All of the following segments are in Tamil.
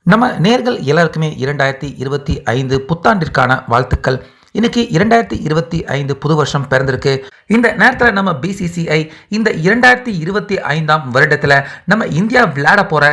நம்ம நேர்கள் எல்லாருக்குமே 2025 புத்தாண்டிற்கான வாழ்த்துக்கள். இன்னைக்கு 2025 புது வருஷம் பிறந்திருக்கு. இந்த நேரத்தில் நம்ம பிசிசிஐ இந்த 2025ஆம் வருடத்தில் நம்ம இந்தியா விளையாட போகிற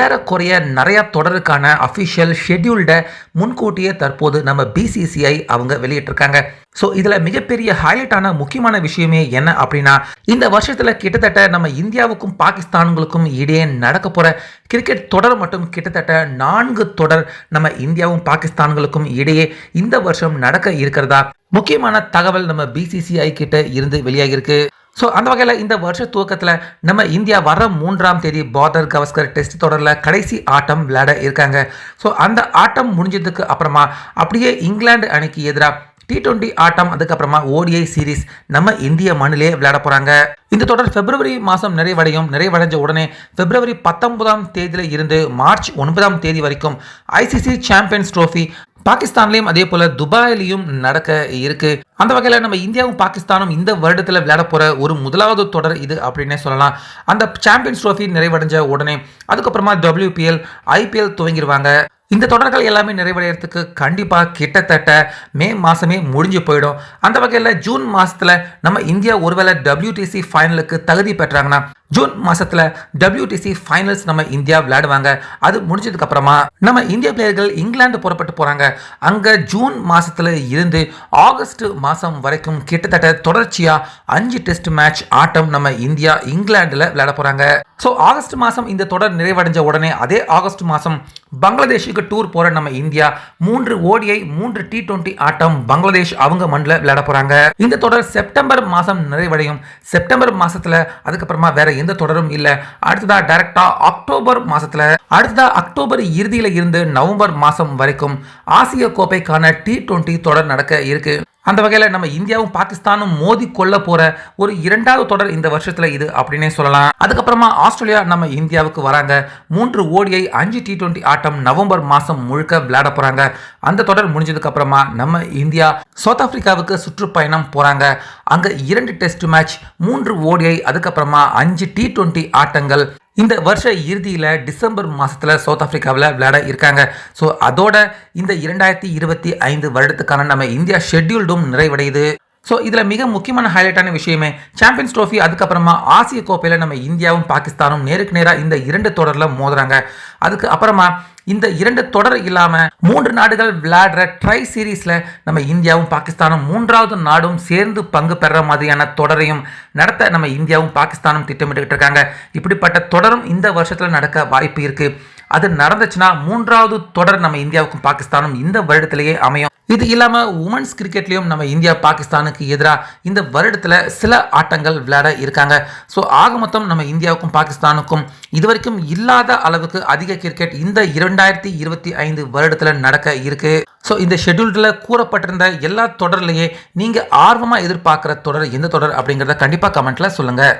ஏறக்குறைய நிறையா தொடருக்கான அஃபிஷியல் ஷெட்யூல்டை முன்கூட்டியே தற்போது நம்ம பிசிசிஐ அவங்க வெளியிட்டிருக்காங்க. ஸோ இதில் மிகப்பெரிய ஹைலைட்டான முக்கியமான விஷயமே என்ன அப்படின்னா, இந்த வருஷத்தில் கிட்டத்தட்ட நம்ம இந்தியாவுக்கும் பாகிஸ்தானுங்களுக்கும் இடையே நடக்க போகிற கிரிக்கெட் தொடர் மட்டும் கிட்டத்தட்ட 4 தொடர் நம்ம இந்தியாவும் பாகிஸ்தான்களுக்கும் இடையே இந்த வருஷம் நடக்க இருக்கிறதா முக்கியமான தகவல் நம்ம பிசிசிஐ கிட்ட இருந்து வெளியாகிருக்கு. ஸோ அந்த வகையில் இந்த வருஷ துவக்கத்தில் நம்ம இந்தியா வர 3ஆம் தேதி பார்டர் கவஸ்கர் டெஸ்ட் தொடரில் கடைசி ஆட்டம் விளையாட இருக்காங்க. ஸோ அந்த ஆட்டம் முடிஞ்சதுக்கு அப்புறமா அப்படியே இங்கிலாந்து அணிக்கு எதிராக T20 ஆட்டம், அதுக்கப்புறமா ODI சீரீஸ் நம்ம இந்திய மண்ணிலே விளையாட போறாங்க. இந்த தொடர் பிப்ரவரி மாதம் நிறைவடைஞ்ச உடனே பிப்ரவரி 19ஆம் தேதியில இருந்து மார்ச் 9ஆம் தேதி வரைக்கும் ICC சாம்பியன்ஸ் ட்ரோஃபி பாகிஸ்தான்லையும் அதே போல துபாயிலையும் நடக்க இருக்கு. அந்த வகையில் நம்ம இந்தியாவும் பாகிஸ்தானும் இந்த வருடத்தில் விளையாட போற ஒரு முதலாவது தொடர் இது அப்படின்னே சொல்லலாம். அந்த சாம்பியன்ஸ் ட்ரோஃபி நிறைவடைஞ்ச உடனே அதுக்கப்புறமா WPL IPL துவங்கிடுவாங்க. இந்த தொடர்கள் எல்லாமே நிறைவடைகிறதுக்கு கண்டிப்பாக கிட்டத்தட்ட மே மாதமே முடிஞ்சு போயிடும். அந்த வகையில் ஜூன் மாதத்தில் நம்ம இந்தியா ஒருவேளை WTC ஃபைனலுக்கு தகுதி பெற்றாங்கன்னா ஜூன் மாதத்தில் WTC ஃபைனல்ஸ் நம்ம இந்தியா விளையாடுவாங்க. அது முடிஞ்சதுக்கு அப்புறமா நம்ம இந்திய பிளேயர்கள் இங்கிலாந்து புறப்பட்டு போகிறாங்க. அங்கே ஜூன் மாதத்தில் இருந்து ஆகஸ்ட் மாதம் வரைக்கும் கிட்டத்தட்ட தொடர்ச்சியாக 5 டெஸ்ட் மேட்ச் ஆட்டம் நம்ம இந்தியா இங்கிலாண்டில் விளையாட போகிறாங்க. ஸோ ஆகஸ்ட் மாதம் இந்த தொடர் நிறைவடைஞ்ச உடனே அதே ஆகஸ்ட் மாதம் பங்களாதேஷுக்கு டூர் போகிற நம்ம இந்தியா 3 ODI 3 T20 ஆட்டம் பங்களாதேஷ் அவங்க மண்ணில் விளையாட போகிறாங்க. இந்த தொடர் செப்டம்பர் மாதம் நிறைவடையும். செப்டம்பர் மாதத்தில் அதுக்கப்புறமா வேற எந்த தொடரும் இல்லை. அடுத்ததா டைரக்டா அக்டோபர் மாசத்துல, அடுத்ததா அக்டோபர் இறுதியில இருந்து நவம்பர் மாசம் வரைக்கும் ஆசிய கோப்பைக்கான T20 தொடர் நடக்க இருக்கு. அந்த வகையில் நம்ம இந்தியாவும் பாகிஸ்தானும் மோதி கொள்ள போற ஒரு 2வது தொடர் இந்த வருஷத்துல இது அப்படின்னே சொல்லலாம். அதுக்கப்புறமா ஆஸ்திரேலியா நம்ம இந்தியாவுக்கு வராங்க. 3 ODI 5 T20 ஆட்டம் நவம்பர் மாசம் முழுக்க விளையாட போறாங்க. அந்த தொடர் முடிஞ்சதுக்கு அப்புறமா நம்ம இந்தியா சவுத் ஆப்பிரிக்காவுக்கு சுற்றுப்பயணம் போறாங்க. அங்க 2 டெஸ்ட் மேட்ச், 3 ODI, அதுக்கப்புறமா 5 T20 ஆட்டங்கள் இந்த வருஷ இறுதியில் டிசம்பர் மாதத்தில் சவுத் ஆப்பிரிக்காவில் விளையாட இருக்காங்க. ஸோ அதோட இந்த 2025 வருடத்துக்கான நம்ம இந்தியா ஷெட்யூல்டும் நிறைவடையுது. ஸோ இதில் மிக முக்கியமான ஹைலைட்டான விஷயமே சாம்பியன்ஸ் ட்ரோஃபி, அதுக்கப்புறமா ஆசிய கோப்பையில் நம்ம இந்தியாவும் பாகிஸ்தானும் நேருக்கு நேராக இந்த 2 தொடரில் மோதுறாங்க. அதுக்கு அப்புறமா இந்த 2 தொடர் இல்லாமல் 3 நாடுகள் விளையாடுற ட்ரை சீரீஸில் நம்ம இந்தியாவும் பாகிஸ்தானும் 3வது நாடும் சேர்ந்து பங்கு பெற மாதிரியான தொடரையும் நடத்த நம்ம இந்தியாவும் பாகிஸ்தானும் திட்டமிட்டு இருக்காங்க. இப்படிப்பட்ட தொடரும் இந்த வருஷத்தில் நடக்க வாய்ப்பு இருக்கு. அது நடந்துச்சுன்னா 3வது தொடர் நம்ம இந்தியாவுக்கும் பாகிஸ்தானும் இந்த வருடத்திலேயே அமையும். இது இல்லாமல் உமன்ஸ் கிரிக்கெட்லையும் நம்ம இந்தியா பாகிஸ்தானுக்கு எதிராக இந்த வருடத்தில் சில ஆட்டங்கள் விளையாட இருக்காங்க. ஸோ ஆக மொத்தம் நம்ம இந்தியாவுக்கும் பாகிஸ்தானுக்கும் இதுவரைக்கும் இல்லாத அளவுக்கு அதிக கிரிக்கெட் இந்த 2025 வருடத்தில் நடக்க இருக்கு. ஸோ இந்த ஷெட்யூல்டில் கூறப்பட்டிருந்த எல்லா தொடர்லையே நீங்கள் ஆர்வமாக எதிர்பார்க்குற தொடர் எந்த தொடர் அப்படிங்கிறத கண்டிப்பாக கமெண்ட்டில் சொல்லுங்கள்.